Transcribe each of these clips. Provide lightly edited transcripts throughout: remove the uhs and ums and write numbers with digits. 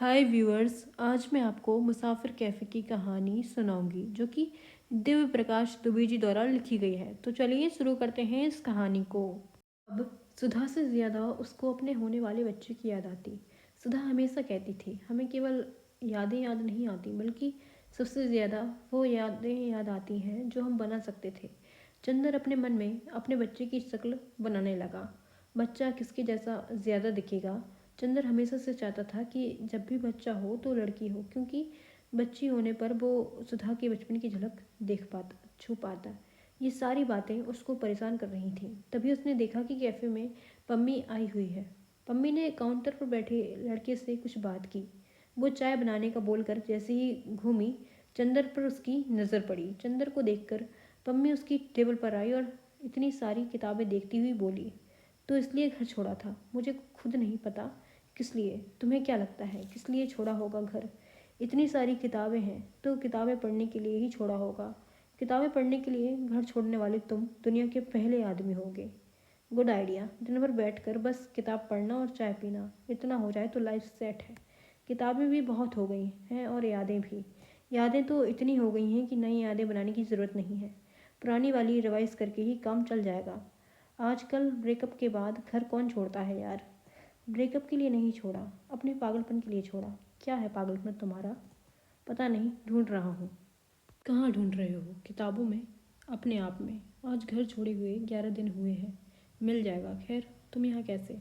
हाय viewers, आज मैं आपको मुसाफिर कैफ़े की कहानी सुनाऊंगी जो कि दिव्य प्रकाश दुबे जी द्वारा लिखी गई है। तो चलिए शुरू करते हैं इस कहानी को। अब सुधा से ज़्यादा उसको अपने होने वाले बच्चे की याद आती। सुधा हमेशा कहती थी, हमें केवल यादें याद नहीं आती बल्कि सबसे ज़्यादा वो यादें याद आती हैं जो हम बना सकते थे। चंदर अपने मन में अपने बच्चे की शक्ल बनाने लगा। बच्चा किसके जैसा ज़्यादा दिखेगा। चंदर हमेशा से चाहता था कि जब भी बच्चा हो तो लड़की हो, क्योंकि बच्ची होने पर वो सुधा के बचपन की झलक देख पाता, छू पाता। ये सारी बातें उसको परेशान कर रही थीं। तभी उसने देखा कि कैफ़े में पम्मी आई हुई है। पम्मी ने काउंटर पर बैठे लड़के से कुछ बात की। वो चाय बनाने का बोलकर जैसे ही घूमी, चंदर पर उसकी नज़र पड़ी। चंदर को देखकर पम्मी उसकी टेबल पर आई और इतनी सारी किताबें देखती हुई बोली, तो इसलिए घर छोड़ा था? मुझे खुद नहीं पता किस लिए। तुम्हें क्या लगता है किस लिए छोड़ा होगा घर? इतनी सारी किताबें हैं तो किताबें पढ़ने के लिए ही छोड़ा होगा। किताबें पढ़ने के लिए घर छोड़ने वाले तुम दुनिया के पहले आदमी होगे। Good idea. दिन भर बैठकर बस किताब पढ़ना और चाय पीना, इतना हो जाए तो लाइफ सेट है। किताबें भी बहुत हो गई हैं और यादें भी। यादें तो इतनी हो गई हैं कि नई यादें बनाने की ज़रूरत नहीं है। पुरानी वाली रिवाइज करके ही काम चल जाएगा। आजकल ब्रेकअप के बाद घर कौन छोड़ता है यार? ब्रेकअप के लिए नहीं छोड़ा, अपने पागलपन के लिए छोड़ा। क्या है पागलपन तुम्हारा? पता नहीं, ढूंढ रहा हूँ। कहाँ ढूंढ रहे हो? किताबों में? अपने आप में। आज घर छोड़े हुए 11 दिन हुए हैं। मिल जाएगा। खैर, तुम यहाँ कैसे?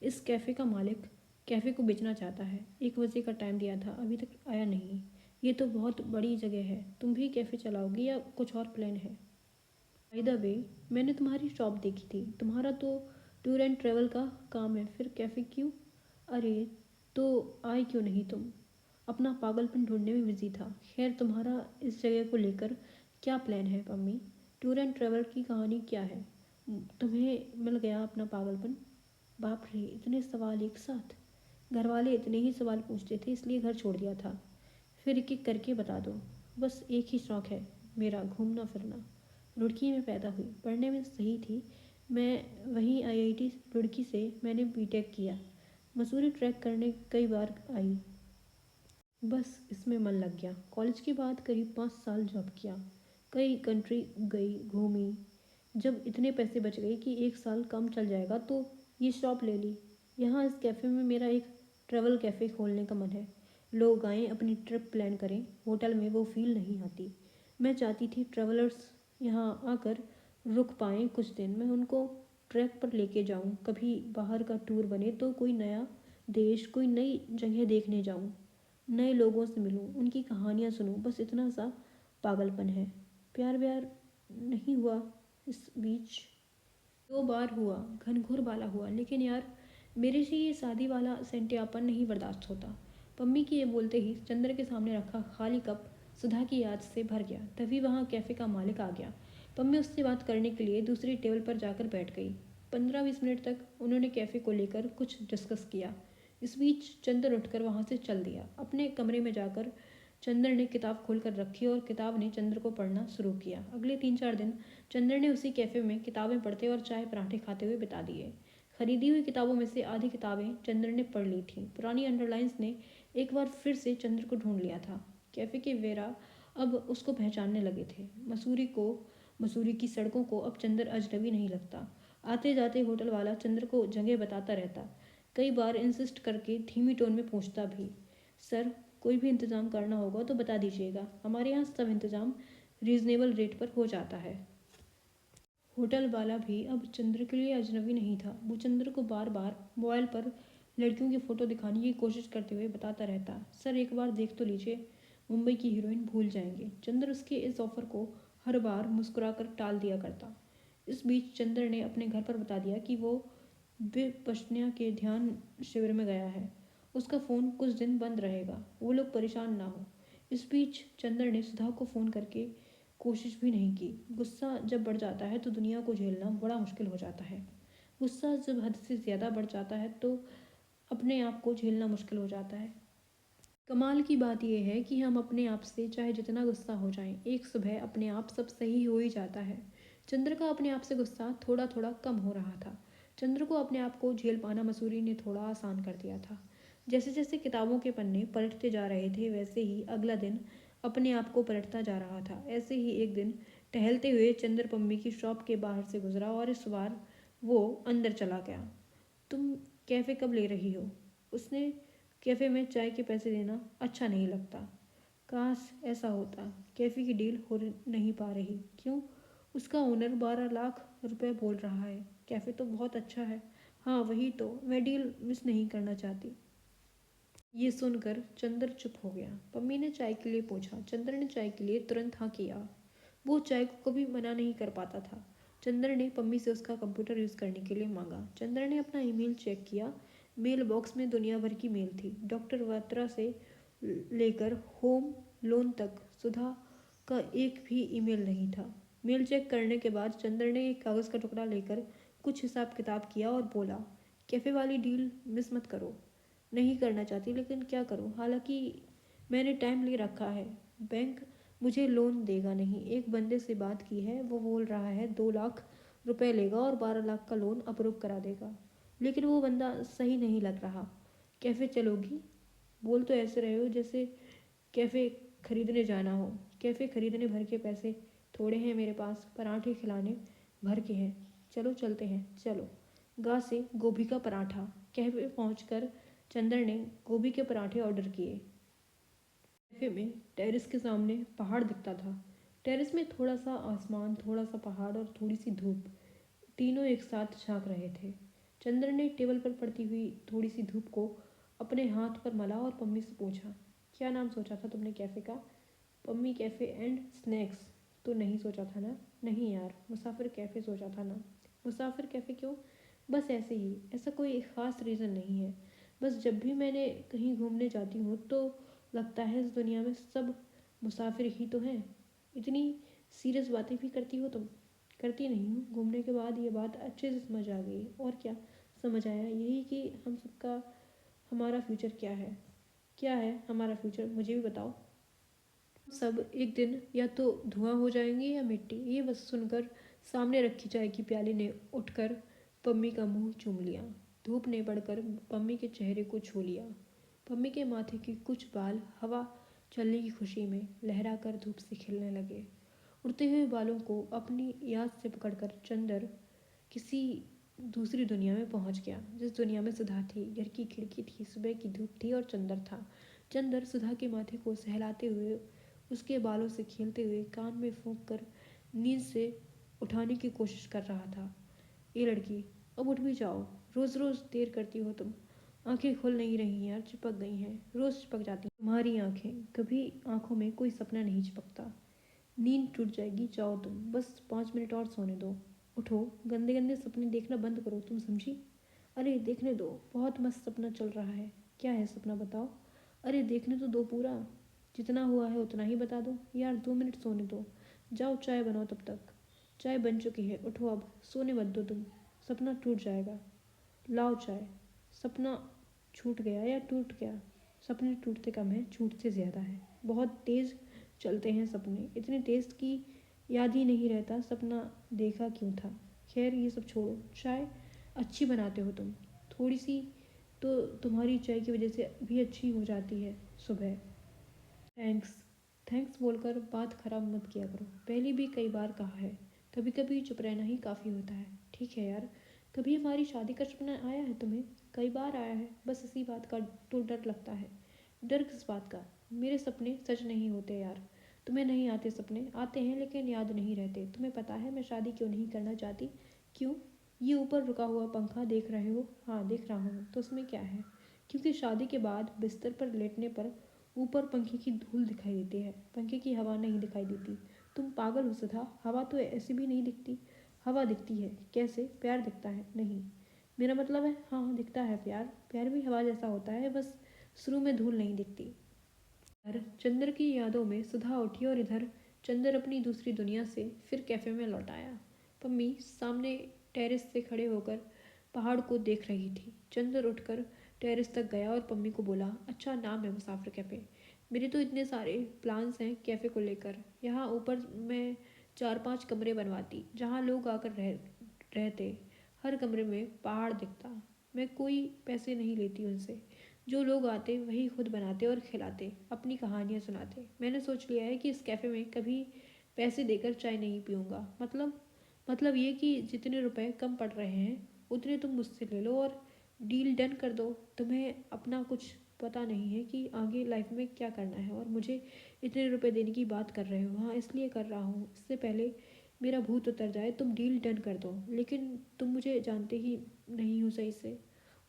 इस कैफ़े का मालिक कैफ़े को बेचना चाहता है। 1 बजे का टाइम दिया था, अभी तक आया नहीं। ये तो बहुत बड़ी जगह है। तुम भी कैफ़े चलाओगी या कुछ और प्लान है? बाय द वे, मैंने तुम्हारी शॉप देखी थी। तुम्हारा तो टूर एंड ट्रैवल का काम है, फिर कैफ़े क्यों? अरे, तो आए क्यों नहीं तुम? अपना पागलपन ढूंढने में बिजी था। खैर, तुम्हारा इस जगह को लेकर क्या प्लान है पम्मी? टूर एंड ट्रैवल की कहानी क्या है? तुम्हें मिल गया अपना पागलपन? बाप रे, इतने सवाल एक साथ! घर वाले इतने ही सवाल पूछते थे इसलिए घर छोड़ दिया था। फिर एक एक करके बता दो। बस एक ही शौक़ है मेरा, घूमना फिरना। रुड़की में पैदा हुई, पढ़ने में सही थी। मैं वहीं आईआईटी रुड़की से मैंने बीटेक किया। मसूरी ट्रैक करने कई बार आई, बस इसमें मन लग गया। कॉलेज के बाद करीब 5 साल जॉब किया। कई कंट्री गई, घूमी। जब इतने पैसे बच गए कि 1 साल कम चल जाएगा तो ये शॉप ले ली। यहाँ इस कैफ़े में मेरा एक ट्रैवल कैफ़े खोलने का मन है। लोग आएँ, अपनी ट्रिप प्लान करें। होटल में वो फील नहीं आती। मैं चाहती थी ट्रैवलर्स यहाँ आकर रुक पाएँ कुछ दिन। मैं उनको ट्रैक पर लेके जाऊँ। कभी बाहर का टूर बने तो कोई नया देश, कोई नई जगह देखने जाऊँ। नए लोगों से मिलूं, उनकी कहानियाँ सुनूं। बस इतना सा पागलपन है। प्यार व्यार नहीं हुआ इस बीच? 2 बार हुआ, घनघोर वाला हुआ, लेकिन यार मेरे से ये शादी वाला सेंटियापन नहीं बर्दाश्त होता। पम्मी के ये बोलते ही चंद्र के सामने रखा खाली कप सुधा की याद से भर गया। तभी वहाँ कैफ़े का मालिक आ गया। पम्मी उससे बात करने के लिए दूसरी टेबल पर जाकर बैठ गई। 15-20 मिनट तक उन्होंने कैफ़े को लेकर कुछ डिस्कस किया। इस बीच चंदर उठकर वहाँ से चल दिया। अपने कमरे में जाकर चंदर ने किताब खोलकर रखी और किताब ने चंद्र को पढ़ना शुरू किया। अगले 3-4 दिन चंद्र ने उसी कैफ़े में किताबें पढ़ते और चाय पराठे खाते हुए बिता दिए। खरीदी हुई किताबों में से आधी किताबें चंद्र ने पढ़ ली थीं। पुरानी अंडरलाइंस ने एक बार फिर से चंद्र को ढूंढ लिया था। कैफ़े के वेरा अब उसको पहचानने लगे थे। मसूरी की सड़कों को अब चंद्र अजनबी नहीं लगता। आते जाते होटल वाला चंद्र को जगह बताता रहता। कई बार इंसिस्ट करके धीमी टोन में पूछता भी, सर, कोई भी इंतज़ाम करना होगा तो बता दीजिएगा। हमारे यहाँ सब इंतज़ाम रीज़नेबल रेट पर हो जाता है। होटल वाला भी अब चंद्र के लिए अजनबी नहीं था। वो चंद्र को बार बार मोबाइल पर लड़कियों की फ़ोटो दिखाने की कोशिश करते हुए बताता रहता, सर एक बार देख तो लीजिए, मुंबई की हीरोइन भूल जाएंगे। चंद्र उसके इस ऑफ़र को हर बार मुस्कुराकर टाल दिया करता। इस बीच चंद्र ने अपने घर पर बता दिया कि वो विपश्यना के ध्यान शिविर में गया है। उसका फ़ोन कुछ दिन बंद रहेगा, वो लोग परेशान ना हो। इस बीच चंद्र ने सुधा को फ़ोन करके कोशिश भी नहीं की। गुस्सा जब बढ़ जाता है तो दुनिया को झेलना बड़ा मुश्किल हो जाता है। गुस्सा जब हद से ज़्यादा बढ़ जाता है तो अपने आप को झेलना मुश्किल हो जाता है। कमाल की बात यह है कि हम अपने आप से चाहे जितना गुस्सा हो जाएं, एक सुबह अपने आप सब सही हो ही जाता है। चंद्र का अपने आप से गुस्सा थोड़ा थोड़ा कम हो रहा था। चंद्र को अपने आप को झेल पाना मसूरी ने थोड़ा आसान कर दिया था। जैसे जैसे किताबों के पन्ने पलटते जा रहे थे वैसे ही अगला दिन अपने आप को पलटता जा रहा था। ऐसे ही एक दिन टहलते हुए चंद्र पम्मी की शॉप के बाहर से गुजरा और इस बार वो अंदर चला गया। तुम कैफ़े कब ले रही हो? उसने कैफ़े में चाय के पैसे देना अच्छा नहीं लगता। काश ऐसा होता। कैफ़े की डील हो नहीं पा रही। क्यों? उसका ओनर 12 लाख रुपए बोल रहा है। कैफ़े तो बहुत अच्छा है। हाँ वही तो, मैं डील मिस नहीं करना चाहती। ये सुनकर चंद्र चुप हो गया। पम्मी ने चाय के लिए पूछा। चंद्र ने चाय के लिए तुरंत हाँ किया। वो चाय को कभी मना नहीं कर पाता था। चंद्र ने पम्मी से उसका कंप्यूटर यूज़ करने के लिए मांगा। चंद्र ने अपना ईमेल चेक किया। मेल बॉक्स में दुनिया भर की मेल थी। डॉक्टर वात्रा से लेकर होम लोन तक सुधा का एक भी ईमेल नहीं था। मेल चेक करने के बाद चंद्र ने एक कागज़ का टुकड़ा लेकर कुछ हिसाब किताब किया और बोला, कैफ़े वाली डील मिस मत करो। नहीं करना चाहती लेकिन क्या करूं, हालांकि मैंने टाइम ले रखा है। बैंक मुझे लोन देगा नहीं। एक बंदे से बात की है, वो बोल रहा है 2 लाख रुपए लेगा और 12 लाख का लोन अप्रूव करा देगा। लेकिन वो बंदा सही नहीं लग रहा। कैफ़े चलोगी? बोल तो ऐसे रहे हो जैसे कैफ़े खरीदने जाना हो। कैफ़े खरीदने भर के पैसे थोड़े हैं मेरे पास। पराठे खिलाने भर के हैं। चलो चलते हैं, चलो। गा से गोभी का पराठा। कैफ़े पहुंचकर चंद्र ने गोभी के पराठे ऑर्डर किए। कैफे में टेरेस के सामने पहाड़ दिखता था। टेरेस में थोड़ा सा आसमान, थोड़ा सा पहाड़ और थोड़ी सी धूप, तीनों एक साथ झांक रहे थे। चंद्र ने टेबल पर पड़ती हुई थोड़ी सी धूप को अपने हाथ पर मला और पम्मी से पूछा, क्या नाम सोचा था तुमने कैफ़े का? पम्मी, कैफ़े एंड स्नैक्स तो नहीं सोचा था ना? नहीं यार, मुसाफिर कैफ़े सोचा था ना। मुसाफिर कैफ़े क्यों? बस ऐसे ही, ऐसा कोई ख़ास रीज़न नहीं है। बस जब भी मैंने कहीं घूमने जाती हूँ तो लगता है इस दुनिया में सब मुसाफिर ही तो हैं। इतनी सीरियस बातें भी करती हो तुम? करती नहीं हूँ। घूमने के बाद ये बात अच्छे से समझ आ गई। और क्या समझ आया? यही कि हम सबका हमारा फ्यूचर क्या है। क्या है हमारा फ्यूचर, मुझे भी बताओ। सब एक दिन या तो धुआं हो जाएंगे या मिट्टी। ये बस सुनकर सामने रखी चाय की प्याली ने उठकर पम्मी का मुंह चूम लिया। धूप ने बढ़कर पम्मी के चेहरे को छू लिया। पम्मी के माथे के कुछ बाल हवा चलने की खुशी में लहराकर धूप से खिलने लगे। उड़ते हुए बालों को अपनी याद से पकड़कर चंदर किसी दूसरी दुनिया में पहुंच गया। जिस दुनिया में सुधा थी, घर की खिड़की थी, सुबह की धूप थी और चंदर था। चंदर सुधा के माथे को सहलाते हुए, उसके बालों से खेलते हुए, कान में फूंक कर नींद से उठाने की कोशिश कर रहा था। ये लड़की, अब उठ भी जाओ। रोज रोज देर करती हो तुम। आंखें खुल नहीं रही यार, चिपक गई हैं। रोज चिपक जाती हैं तुम्हारी आंखें। कभी आंखों में कोई सपना नहीं चिपकता। नींद टूट जाएगी, जाओ तुम। बस 5 मिनट और सोने दो। उठो, गंदे गंदे सपने देखना बंद करो, तुम समझी? अरे देखने दो, बहुत मस्त सपना चल रहा है। क्या है सपना, बताओ? अरे देखने तो दो पूरा। जितना हुआ है उतना ही बता दो यार, 2 मिनट सोने दो। जाओ चाय बनाओ तब तक। चाय बन चुकी है, उठो अब, सोने मत दो तुम। सपना टूट जाएगा। लाओ चाय। सपना छूट गया या टूट गया? सपने टूटते कम है, छूटते ज़्यादा है। बहुत तेज़ चलते हैं सपने, इतने तेज़ कि याद ही नहीं रहता सपना देखा क्यों था। खैर ये सब छोड़ो, चाय अच्छी बनाते हो तुम। थोड़ी सी तो तुम्हारी चाय की वजह से भी अच्छी हो जाती है सुबह। थैंक्स। थैंक्स बोलकर बात खराब मत किया करो। पहले भी कई बार कहा है, कभी कभी चुप रहना ही काफ़ी होता है। ठीक है यार। कभी हमारी शादी का सपना आया है तुम्हें? कई बार आया है, बस इसी बात का तो डर लगता है। डर किस बात का? मेरे सपने सच नहीं होते यार। तुम्हें नहीं आते सपने? आते हैं लेकिन याद नहीं रहते। तुम्हें पता है मैं शादी क्यों नहीं करना चाहती? क्यों? ये ऊपर रुका हुआ पंखा देख रहे हो? हाँ देख रहा हूँ, तो उसमें क्या है? क्योंकि शादी के बाद बिस्तर पर लेटने पर ऊपर पंखे की धूल दिखाई देती है, पंखे की हवा नहीं दिखाई देती। तुम पागल हो सुधा, हवा तो ऐसे भी नहीं दिखती। हवा दिखती है। कैसे? प्यार दिखता है? नहीं, मेरा मतलब है हाँ दिखता है प्यार। प्यार भी हवा जैसा होता है, बस शुरू में धूल नहीं दिखती। इधर चंद्र की यादों में सुधा उठी और इधर चंद्र अपनी दूसरी दुनिया से फिर कैफे में लौट आया। पम्मी सामने टेरेस से खड़े होकर पहाड़ को देख रही थी। चंद्र उठकर टेरेस तक गया और पम्मी को बोला, अच्छा नाम है मुसाफिर कैफ़े। मेरे तो इतने सारे प्लान्स हैं कैफ़े को लेकर। यहाँ ऊपर मैं 4-5 कमरे बनवाती जहाँ लोग आकर रहते। हर कमरे में पहाड़ दिखता। मैं कोई पैसे नहीं लेती उनसे, जो लोग आते वही खुद बनाते और खिलाते, अपनी कहानियाँ सुनाते। मैंने सोच लिया है कि इस कैफ़े में कभी पैसे देकर चाय नहीं पीऊँगा। मतलब ये कि जितने रुपए कम पड़ रहे हैं उतने तुम मुझसे ले लो और डील डन कर दो। तुम्हें अपना कुछ पता नहीं है कि आगे लाइफ में क्या करना है और मुझे इतने रुपए देने की बात कर रहे हो। हाँ, इसलिए कर रहा हूँ, इससे पहले मेरा भूत उतर जाए। तुम डील डन कर दो। लेकिन तुम मुझे जानते ही नहीं हो सही से,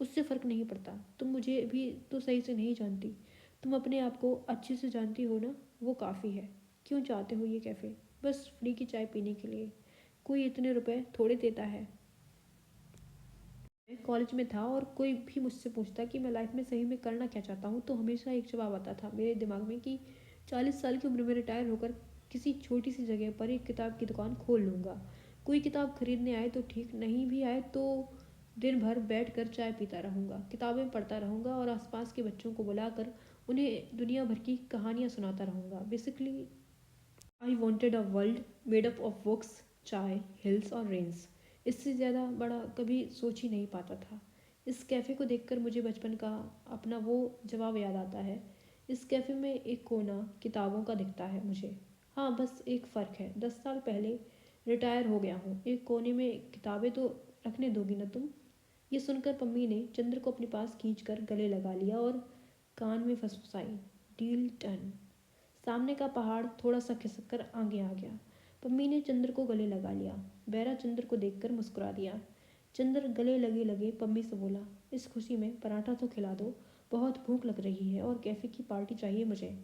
उससे फ़र्क नहीं पड़ता। तुम मुझे भी तो सही से नहीं जानती। तुम अपने आप को अच्छे से जानती हो ना, वो काफ़ी है। क्यों चाहते हो ये कैफ़े? बस फ्री की चाय पीने के लिए। कोई इतने रुपए थोड़े देता है। मैं कॉलेज में था और कोई भी मुझसे पूछता कि मैं लाइफ में सही में करना क्या चाहता हूँ, तो हमेशा एक जवाब आता था मेरे दिमाग में कि 40 साल की उम्र में रिटायर होकर किसी छोटी सी जगह पर एक किताब की दुकान खोल लूँगा। कोई किताब खरीदने आए तो ठीक, नहीं भी आए तो दिन भर बैठ कर चाय पीता रहूँगा, किताबें पढ़ता रहूँगा और आसपास के बच्चों को बुलाकर उन्हें दुनिया भर की कहानियाँ सुनाता रहूँगा। Basically I wanted a world made up of books, चाय, हिल्स और रेन्स। इससे ज़्यादा बड़ा कभी सोच ही नहीं पाता था। इस कैफ़े को देखकर मुझे बचपन का अपना वो जवाब याद आता है। इस कैफ़े में एक कोना किताबों का दिखता है मुझे। हाँ, बस एक फ़र्क है, 10 साल पहले रिटायर हो गया हूँ। एक कोने में किताबें तो रखने दोगी ना तुम? ये सुनकर पम्मी ने चंद्र को अपने पास खींचकर गले लगा लिया और कान में फुसफुसाई, डील डन। सामने का पहाड़ थोड़ा सा खिसक कर आगे आ गया। पम्मी ने चंद्र को गले लगा लिया। बैरा चंद्र को देखकर मुस्कुरा दिया। चंद्र गले लगे लगे पम्मी से बोला, इस खुशी में पराठा तो खिला दो, बहुत भूख लग रही है और कैफ़े की पार्टी चाहिए मुझे।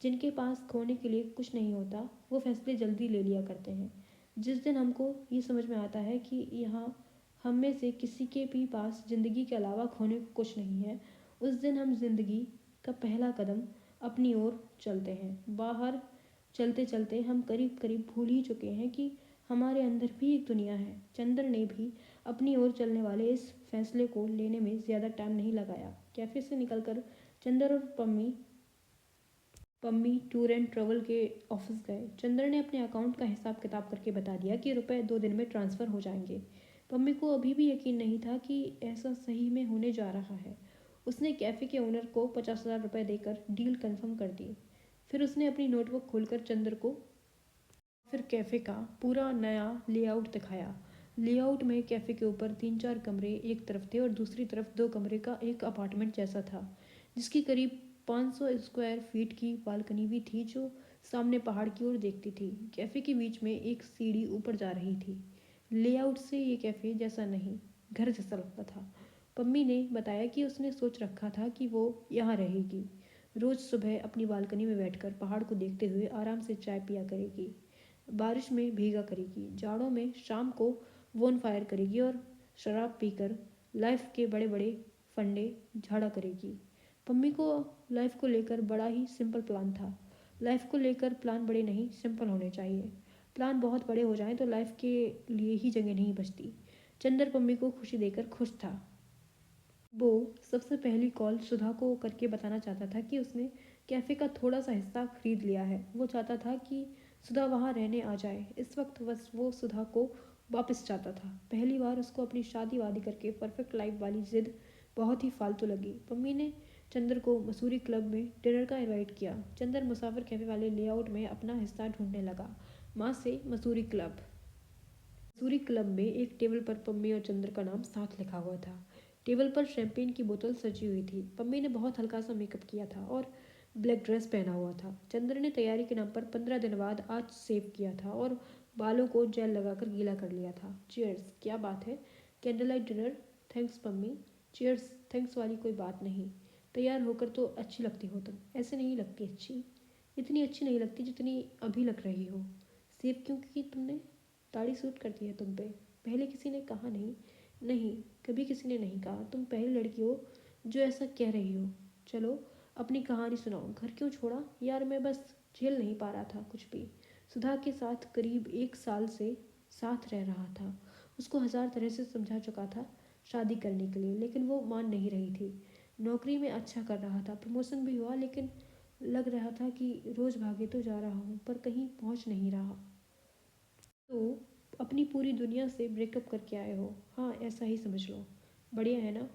जिनके पास खोने के लिए कुछ नहीं होता वो फैसले जल्दी ले लिया करते हैं। जिस दिन हमको ये समझ में आता है कि यहाँ हम में से किसी के भी पास ज़िंदगी के अलावा खोने को कुछ नहीं है, उस दिन हम ज़िंदगी का पहला कदम अपनी ओर चलते हैं। बाहर चलते चलते हम करीब करीब भूल ही चुके हैं कि हमारे अंदर भी एक दुनिया है। चंद्र ने भी अपनी ओर चलने वाले इस फैसले को लेने में ज़्यादा टाइम नहीं लगाया। कैफे से निकलकर चंद्र और पम्मी टूर एंड ट्रेवल के ऑफिस गए। चंद्र ने अपने अकाउंट का हिसाब किताब करके बता दिया कि रुपए 2 दिन में ट्रांसफ़र हो जाएंगे। पम्मी को अभी भी यकीन नहीं था कि ऐसा सही में होने जा रहा है। उसने कैफ़े के ओनर को 50,000 रुपये देकर डील कंफर्म कर दी। फिर उसने अपनी नोटबुक खोलकर चंद्र को फिर कैफ़े का पूरा नया लेआउट दिखाया। लेआउट में कैफ़े के ऊपर 3-4 कमरे एक तरफ थे और दूसरी तरफ 2 कमरे का एक अपार्टमेंट जैसा था, जिसकी करीब 500 स्क्वायर फीट की बालकनी भी थी जो सामने पहाड़ की ओर देखती थी। कैफ़े के बीच में एक सीढ़ी ऊपर जा रही थी। लेआउट से ये कैफ़े जैसा नहीं, घर जैसा लगता था। पम्मी ने बताया कि उसने सोच रखा था कि वो यहाँ रहेगी। रोज़ सुबह अपनी बालकनी में बैठकर पहाड़ को देखते हुए आराम से चाय पिया करेगी, बारिश में भीगा करेगी, जाड़ों में शाम को बोन फायर करेगी और शराब पीकर लाइफ के बड़े बड़े फंडे झाड़ा करेगी। पम्मी को लाइफ को लेकर बड़ा ही सिंपल प्लान था। लाइफ को लेकर प्लान बड़े नहीं, सिंपल होने चाहिए। प्लान बहुत बड़े हो जाएं तो लाइफ के लिए ही जगह नहीं बचती। चंदर पम्मी को खुशी देकर खुश था। वो सबसे पहली कॉल सुधा को करके बताना चाहता था कि उसने कैफ़े का थोड़ा सा हिस्सा खरीद लिया है। वो चाहता था कि सुधा वहाँ रहने आ जाए। इस वक्त बस वो सुधा को वापस चाहता था। पहली बार उसको अपनी शादी वादी करके परफेक्ट लाइफ वाली जिद बहुत ही फालतू लगी। पम्मी ने चंदर को मसूरी क्लब में डिनर का इनवाइट किया। चंदर मुसाफिर कैफ़े वाले लेआउट में अपना हिस्सा ढूंढने लगा। माँ से मसूरी क्लब में एक टेबल पर पम्मी और चंद्र का नाम साथ लिखा हुआ था। टेबल पर शैंपेन की बोतल सजी हुई थी। पम्मी ने बहुत हल्का सा मेकअप किया था और ब्लैक ड्रेस पहना हुआ था। चंद्र ने तैयारी के नाम पर 15 दिन बाद आज सेव किया था और बालों को जेल लगाकर गीला कर लिया था। चीयर्स, क्या बात है, candle light dinner. Thanks Pammi. Cheers, thanks वाली कोई बात नहीं। तैयार होकर तो अच्छी लगती हो तुम, ऐसे नहीं लगती अच्छी, इतनी अच्छी नहीं लगती जितनी अभी लग रही हो। सेव क्यों की तुमने? दाढ़ी सूट करती है तुम पे। पहले किसी ने कहा नहीं। नहीं, कभी किसी ने नहीं कहा। तुम पहली लड़की हो जो ऐसा कह रही हो। चलो अपनी कहानी सुनाओ। घर क्यों छोड़ा? यार मैं बस झेल नहीं पा रहा था कुछ भी। सुधा के साथ करीब 1 साल से साथ रह रहा था। उसको 1000 तरह से समझा चुका था शादी करने के लिए, लेकिन वो मान नहीं रही थी। नौकरी में अच्छा कर रहा था, प्रमोशन भी हुआ, लेकिन लग रहा था कि रोज़ भागे तो जा रहा हूँ पर कहीं पहुँच नहीं रहा। तो अपनी पूरी दुनिया से ब्रेकअप करके आए हो? हाँ, ऐसा ही समझ लो। बढ़िया है ना?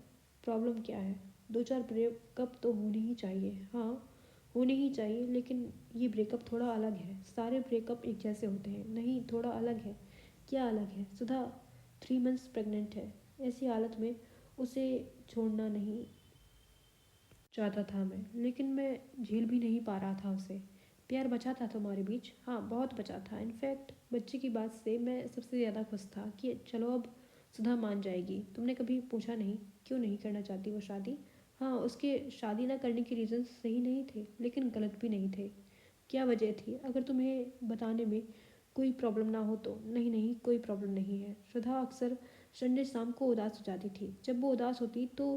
प्रॉब्लम क्या है? दो चार ब्रेकअप तो होने ही चाहिए, हाँ होने ही चाहिए, लेकिन ये ब्रेकअप थोड़ा अलग है। सारे ब्रेकअप एक जैसे होते हैं, नहीं थोड़ा अलग है। क्या अलग है? सुधा 3 मंथ्स प्रेग्नेंट है। ऐसी हालत में उसे छोड़ना नहीं चाहता था मैं, लेकिन मैं झेल भी नहीं पा रहा था उसे। प्यार बचा था तुम्हारे बीच, हाँ बहुत बचा था। इनफैक्ट बच्चे की बात से मैं सबसे ज़्यादा खुश था कि चलो अब सुधा मान जाएगी। तुमने कभी पूछा नहीं क्यों नहीं करना चाहती वो शादी? हाँ, उसके शादी ना करने के रीज़न सही नहीं थे, लेकिन गलत भी नहीं थे। क्या वजह थी? अगर तुम्हें बताने में कोई प्रॉब्लम ना हो तो। नहीं नहीं, कोई प्रॉब्लम नहीं है। सुधा अक्सर संडे शाम को उदास हो जाती थी। जब वो उदास होती तो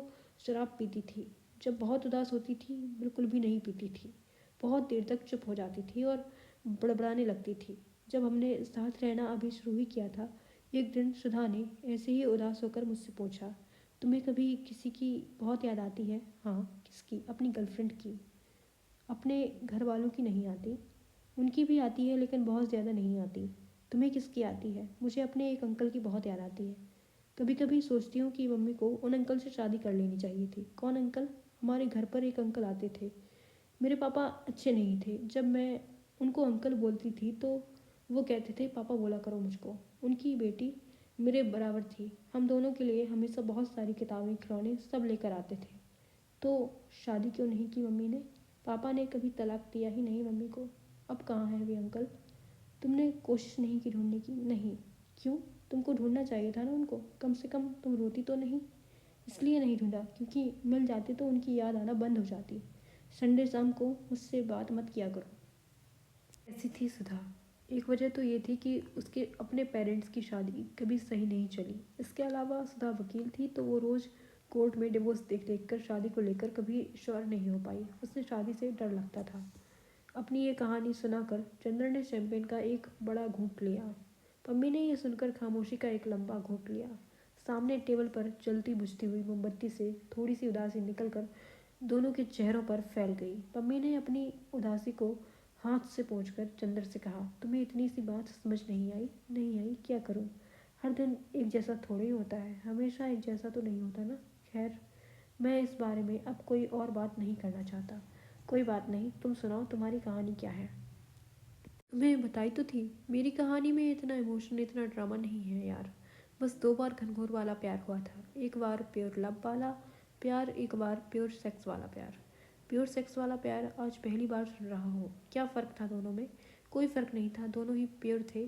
शराब पीती थी। जब बहुत उदास होती थी बिल्कुल भी नहीं पीती थी। बहुत देर तक चुप हो जाती थी और बड़बड़ाने लगती थी। जब हमने साथ रहना अभी शुरू ही किया था, एक दिन सुधा ने ऐसे ही उदास होकर मुझसे पूछा, तुम्हें कभी किसी की बहुत याद आती है? हाँ। किसकी? अपनी गर्लफ्रेंड की। अपने घर वालों की नहीं आती? उनकी भी आती है, लेकिन बहुत ज़्यादा नहीं आती। तुम्हें किसकी आती है? मुझे अपने एक अंकल की बहुत याद आती है। कभी कभी सोचती हूँ कि मम्मी को उन अंकल से शादी कर लेनी चाहिए थी। कौन अंकल? हमारे घर पर एक अंकल आते थे। मेरे पापा अच्छे नहीं थे। जब मैं उनको अंकल बोलती थी तो वो कहते थे पापा बोला करो मुझको। उनकी बेटी मेरे बराबर थी। हम दोनों के लिए हमेशा बहुत सारी किताबें, खिलौने सब लेकर आते थे। तो शादी क्यों नहीं की मम्मी ने? पापा ने कभी तलाक दिया ही नहीं मम्मी को। अब कहाँ है वे अंकल? तुमने कोशिश नहीं की ढूंढने की? नहीं। क्यों? तुमको ढूंढना चाहिए था ना उनको, कम से कम तुम रोती तो नहीं। इसलिए नहीं ढूंढा क्योंकि मिल जाते तो उनकी याद आना बंद हो जाती। संडे शाम को मुझसे बात मत किया करो। ऐसी थी सुधा। एक वजह तो ये थी कि उसके अपने पेरेंट्स की शादी कभी सही नहीं चली। इसके अलावा सुधा वकील थी तो वो रोज़ कोर्ट में डिवोर्स देख देख कर शादी को लेकर कभी श्योर नहीं हो पाई। उसे शादी से डर लगता था। अपनी ये कहानी सुनाकर चंद्र ने शैंपेन का एक बड़ा घूंट लिया। पम्मी ने यह सुनकर खामोशी का एक लंबा घूंट लिया। सामने टेबल पर जलती बुझती हुई मोमबत्ती से थोड़ी सी उदासी निकलकर दोनों के चेहरों पर फैल गई। पम्मी ने अपनी उदासी को हाथ से पोंछकर चंद्र से कहा, तुम्हें इतनी सी बात समझ नहीं आई? नहीं आई, क्या करूं? हर दिन एक जैसा थोड़ा ही होता है, हमेशा एक जैसा तो नहीं होता ना। खैर, मैं इस बारे में अब कोई और बात नहीं करना चाहता। कोई बात नहीं, तुम सुनाओ तुम्हारी कहानी क्या है? तुम्हें बताई तो थी, मेरी कहानी में इतना इमोशन, इतना ड्रामा नहीं है यार। बस 2 बार घनघोर वाला प्यार हुआ था। एक बार प्योर लव वाला प्यार, एक बार प्योर सेक्स वाला प्यार। प्योर सेक्स वाला प्यार आज पहली बार सुन रहा हूँ। क्या फ़र्क था दोनों में? कोई फ़र्क नहीं था, दोनों ही प्योर थे।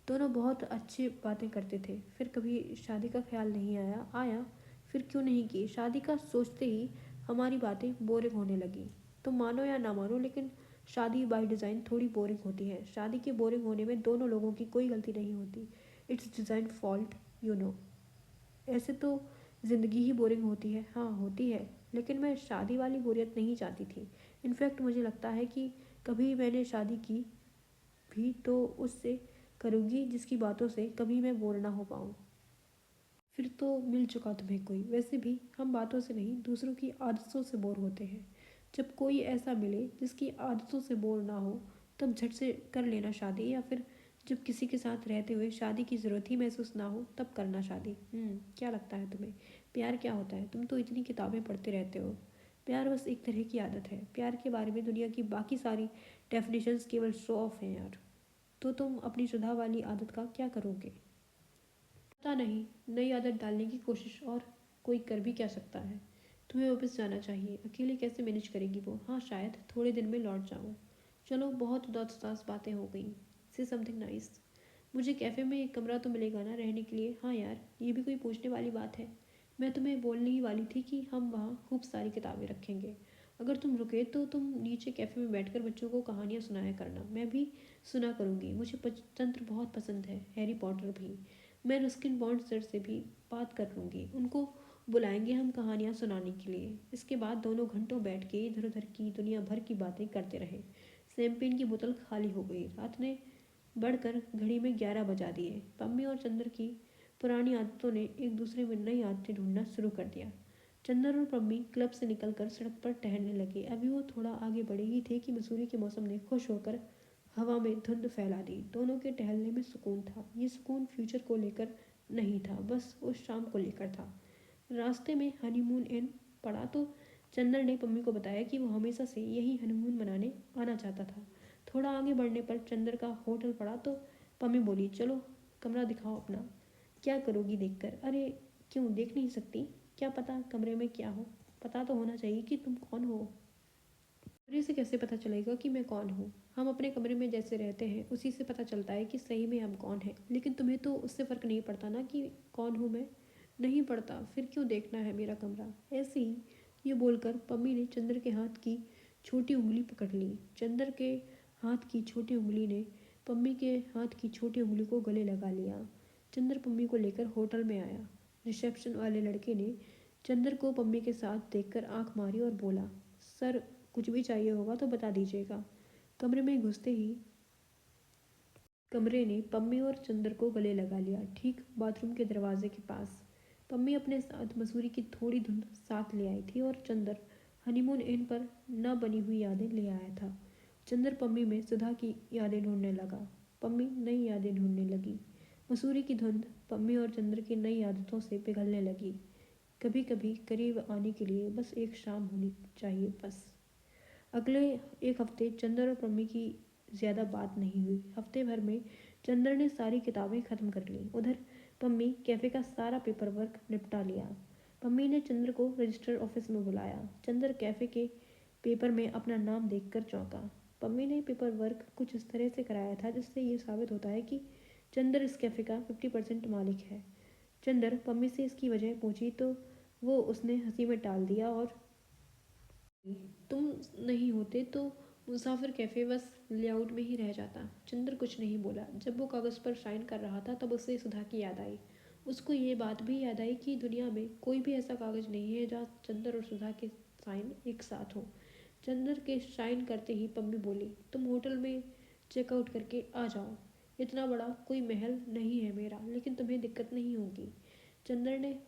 दोनों बहुत अच्छी बातें करते थे। फिर कभी शादी का ख्याल नहीं आया? आया। फिर क्यों नहीं की? शादी का सोचते ही हमारी बातें बोरिंग होने लगी। तुम मानो या ना मानो, लेकिन शादी बाय डिज़ाइन थोड़ी बोरिंग होती है। शादी के बोरिंग होने में दोनों लोगों की कोई गलती नहीं होती। It's design fault, you know. ऐसे तो ज़िंदगी ही बोरिंग होती है। हाँ होती है, लेकिन मैं शादी वाली बोरियत नहीं चाहती थी। इनफैक्ट मुझे लगता है कि कभी मैंने शादी की भी तो उससे करूँगी जिसकी बातों से कभी मैं बोर ना हो पाऊँ। फिर तो मिल चुका तुम्हें कोई। वैसे भी हम बातों से नहीं, दूसरों की आदतों से बोर होते हैं। जब कोई ऐसा मिले जिसकी आदतों से बोर ना हो, तब झट से कर लेना शादी। या फिर जब किसी के साथ रहते हुए शादी की ज़रूरत ही महसूस ना हो, तब करना शादी। क्या लगता है तुम्हें? प्यार क्या होता है? तुम तो इतनी किताबें पढ़ते रहते हो। प्यार बस एक तरह की आदत है। प्यार के बारे में दुनिया की बाकी सारी डेफिनेशंस केवल शो ऑफ हैं यार। तो तुम अपनी शुदा वाली आदत का क्या करोगे? पता नहीं, नई आदत डालने की कोशिश, और कोई कर भी क्या सकता है? तुम्हें ऑफिस जाना चाहिए, अकेले कैसे मैनेज करेगी वो? हाँ शायद थोड़े दिन में लौट जाऊँ। चलो बहुत उदास उदास बातें हो गई। से समथिंग नाइस। मुझे कैफ़े में एक कमरा तो मिलेगा ना रहने के लिए? हाँ यार, ये भी कोई पूछने वाली बात है। मैं तुम्हें बोलने ही वाली थी कि हम वहाँ खूब सारी किताबें रखेंगे। अगर तुम रुके तो तुम नीचे कैफ़े में बैठकर बच्चों को कहानियाँ सुनाया करना। मैं भी सुना करूँगी। मुझे पंचतंत्र बहुत पसंद है, हैरी पॉटर भी। मैं रस्किन बॉन्ड सर से भी बात कर लूँगी। उनको बुलाएंगे हम कहानियाँ सुनाने के लिए। इसके बाद दोनों घंटों बैठ के इधर उधर की दुनिया भर की बातें करते रहे। शैंपेन की बोतल खाली हो गई। रात ने बढ़कर घड़ी में 11 बजा दिए। पम्मी और चंद्र की पुरानी आदतों ने एक दूसरे में नई आदतें ढूंढना शुरू कर दिया। चंद्र और पम्मी क्लब से निकलकर सड़क पर टहलने लगे। अभी वो थोड़ा आगे बढ़े ही थे कि मसूरी के मौसम ने खुश होकर हवा में धुंध फैला दी। दोनों के टहलने में सुकून था। ये सुकून फ्यूचर को लेकर नहीं था, बस उस शाम को लेकर था। रास्ते में हनीमून इन पड़ा तो चंदर ने पम्मी को बताया कि वो हमेशा से यही हनीमून मनाने आना चाहता था। थोड़ा आगे बढ़ने पर चंदर का होटल पड़ा तो पम्मी बोली, चलो कमरा दिखाओ अपना। क्या करोगी देखकर? अरे क्यों, देख नहीं सकती? क्या पता कमरे में क्या हो? पता तो होना चाहिए कि तुम कौन हो। कमरे से कैसे पता चलेगा कि मैं कौन हूँ? हम अपने कमरे में जैसे रहते हैं उसी से पता चलता है कि सही में हम कौन हैं। लेकिन तुम्हें तो उससे फ़र्क नहीं पड़ता ना कि कौन हूँ मैं। नहीं पड़ता, फिर क्यों देखना है मेरा कमरा? ऐसे ही, ये बोलकर पम्मी ने चंद्र के हाथ की छोटी उंगली पकड़ ली। चंद्र के हाथ की छोटी उंगली ने पम्मी के हाथ की छोटी उंगली को गले लगा लिया। चंद्र पम्मी को लेकर होटल में आया। रिसेप्शन वाले लड़के ने चंद्र को पम्मी के साथ देखकर आंख मारी और बोला, सर कुछ भी चाहिए होगा तो बता दीजिएगा। कमरे में घुसते ही कमरे ने पम्मी और चंद्र को गले लगा लिया, ठीक बाथरूम के दरवाजे के पास। पम्मी अपने साथ मसूरी की थोड़ी धुंध साथ ले आई थी और चंद्र हनीमून इन पर न बनी हुई यादें ले आया था। चंद्र पम्मी में सुधा की यादें ढूंढने लगा। पम्मी नई यादें ढूंढने लगी। मसूरी की धुंध पम्मी और चंद्र की नई आदतों से पिघलने लगी। कभी कभी करीब आने के लिए बस एक शाम होनी चाहिए, बस। अगले एक हफ्ते चंदर और पम्मी की ज़्यादा बात नहीं हुई। हफ्ते भर में चंदर ने सारी किताबें ख़त्म कर लीं। उधर पम्मी कैफ़े का सारा पेपर वर्क निपटा लिया। पम्मी ने चंद्र को रजिस्टर ऑफिस में बुलाया। चंद्र कैफ़े के पेपर में अपना नाम देखकर चौंका। पम्मी ने पेपर वर्क कुछ इस तरह से कराया था जिससे ये साबित होता है कि चंद्र इस कैफ़े का 50% मालिक है। चंद्र पम्मी से इसकी वजह पूछी तो वो उसने हंसी में टाल दिया और तुम नहीं होते तो मुसाफिर कैफ़े बस लेआउट में ही रह जाता। चंद्र कुछ नहीं बोला। जब वो कागज़ पर साइन कर रहा था तब उसे सुधा की याद आई। उसको ये बात भी याद आई कि दुनिया में कोई भी ऐसा कागज़ नहीं है जहाँ चंद्र और सुधा के साइन एक साथ हों। चंद्र के साइन करते ही पम्मी बोली, तुम होटल में चेकआउट करके आ जाओ। इतना बड़ा कोई महल नहीं है मेरा, लेकिन तुम्हें दिक्कत नहीं होगी। चंद्र ने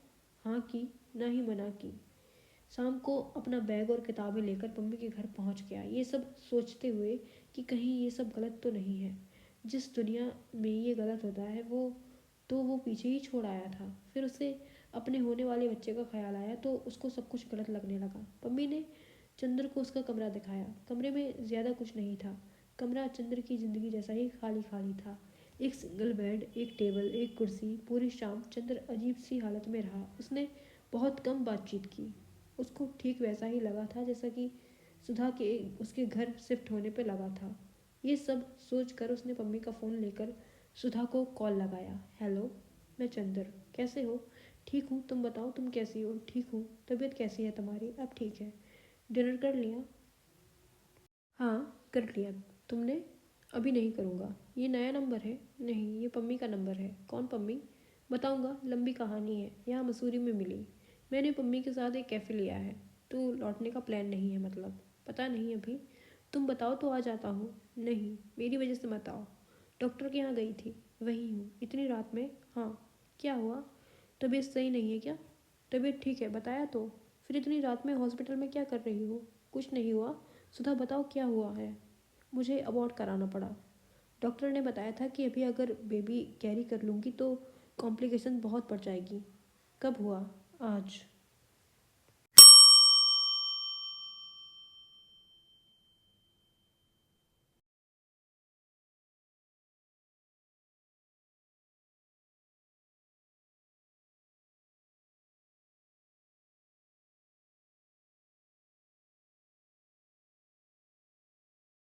हाँ की, ना ही मना की। शाम को अपना बैग और किताबें लेकर पम्मी के घर पहुंच गया, ये सब सोचते हुए कि कहीं ये सब गलत तो नहीं है। जिस दुनिया में ये गलत होता है वो पीछे ही छोड़ आया था। फिर उसे अपने होने वाले बच्चे का ख्याल आया तो उसको सब कुछ गलत लगने लगा। पम्मी ने चंद्र को उसका कमरा दिखाया। कमरे में ज़्यादा कुछ नहीं था। कमरा चंद्र की ज़िंदगी जैसा ही खाली खाली था। एक सिंगल बेड, एक टेबल, एक कुर्सी। पूरी शाम चंद्र अजीब सी हालत में रहा। उसने बहुत कम बातचीत की। उसको ठीक वैसा ही लगा था जैसा कि सुधा के उसके घर शिफ्ट होने पर लगा था। ये सब सोचकर उसने पम्मी का फ़ोन लेकर सुधा को कॉल लगाया। हेलो, मैं चंद्र, कैसे हो? ठीक हूँ, तुम बताओ तुम कैसी हो? ठीक हूँ। तबीयत कैसी है तुम्हारी? अब ठीक है। डिनर कर लिया? हाँ कर लिया। तुमने? अभी नहीं करूँगा। ये नया नंबर है? नहीं, ये पम्मी का नंबर है। कौन पम्मी? बताऊँगा, लंबी कहानी है। यहाँ मसूरी में मिली। मैंने पम्मी के साथ एक कैफ़े लिया है। तो लौटने का प्लान नहीं है मतलब? पता नहीं अभी। तुम बताओ तो आ जाता हूँ। नहीं, मेरी वजह से मत आओ। डॉक्टर के यहाँ गई थी। वही हूँ। इतनी रात में? हाँ। क्या हुआ? तबीयत सही नहीं है क्या? तबीयत ठीक है, बताया तो। फिर इतनी रात में हॉस्पिटल में क्या कर रही हो? कुछ नहीं हुआ। सुधा बताओ क्या हुआ है? मुझे अबॉर्ट कराना पड़ा। डॉक्टर ने बताया था कि अभी अगर बेबी कैरी कर लूँगी तो कॉम्प्लिकेशन बहुत बढ़ जाएगी। कब हुआ? आज।